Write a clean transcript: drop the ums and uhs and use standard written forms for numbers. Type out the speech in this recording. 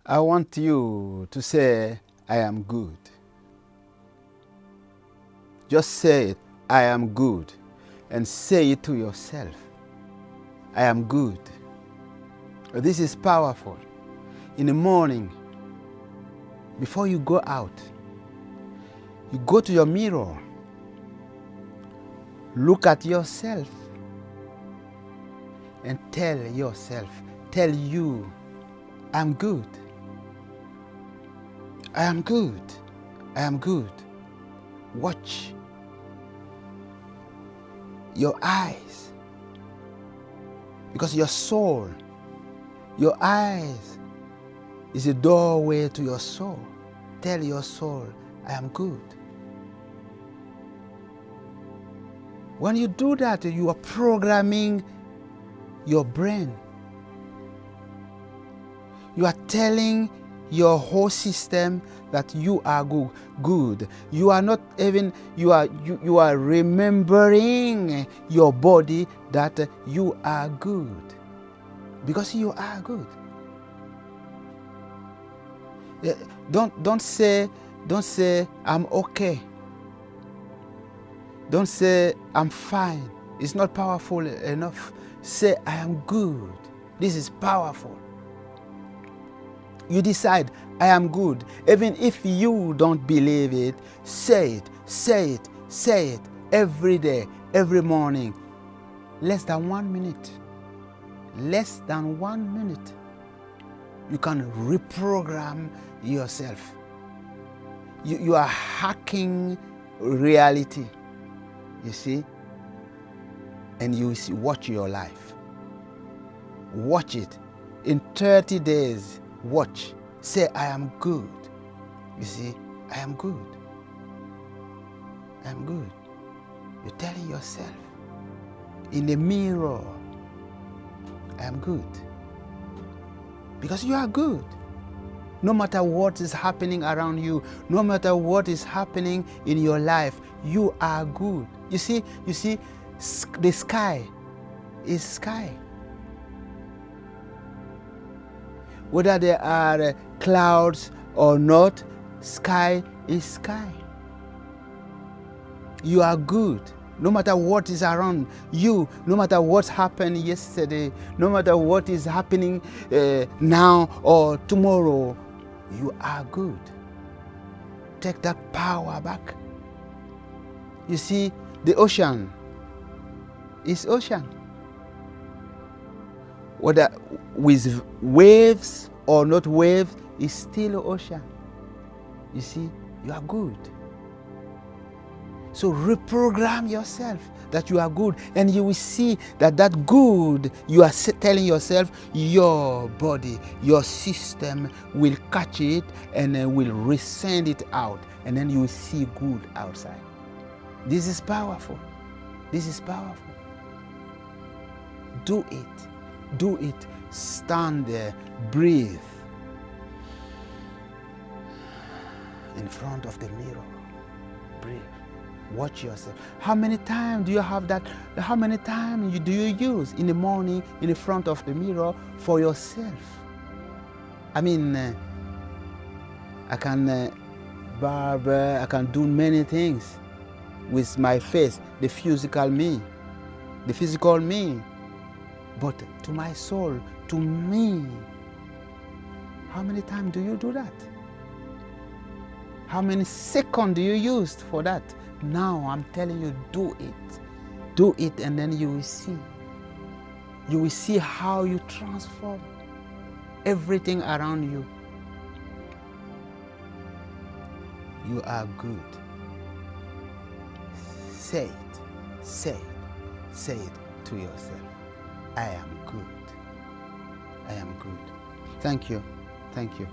I want you to say, I am good. Just say it, I am good. And say it to yourself. I am good. This is powerful. In the morning, before you go out, you go to your mirror, look at yourself, and tell yourself, tell you, I'm good. I am good. I am good. Watch your eyes, because your soul, your eyes is a doorway to your soul. Tell your soul, I am good. When you do that, you are programming your brain. You are telling your whole system that you are good. You are not even, you are remembering your body that you are good. Because you are good. Don't say I'm okay. Don't say I'm fine. It's not powerful enough. Say I am good. This is powerful. You decide, I am good. Even if you don't believe it, say it, say it, say it every day, every morning. Less than 1 minute. Less than 1 minute. You can reprogram yourself. You are hacking reality, you see? And you see, watch your life. Watch it. In 30 days, watch. Say, I am good. You see, I am good. I am good. You're telling yourself in the mirror, I am good. Because you are good. No matter what is happening around you, no matter what is happening in your life, you are good. You see, the sky is sky. Whether there are clouds or not, sky is sky. You are good. No matter what is around you, no matter what happened yesterday, no matter what is happening now or tomorrow, you are good. Take that power back. You see, the ocean is ocean. Whether with waves or not waves, it's still ocean. You see, you are good. So reprogram yourself that you are good, and you will see that that good you are telling yourself, your body, your system will catch it and will resend it out, and then you will see good outside. This is powerful. This is powerful. Do it. Do it. Stand there. Breathe in front of the mirror. Breathe. Watch yourself. How many times do you have that? How many times do you use in the morning in the front of the mirror for yourself? I mean, I can barber, I can do many things with my face, the physical me. But to my soul, to me, how many times do you do that? How many seconds do you use for that? Now I'm telling you, do it. Do it, and then you will see. You will see how you transform everything around you. You are good. Say it. Say it. Say it to yourself. I am good. I am good. Thank you. Thank you.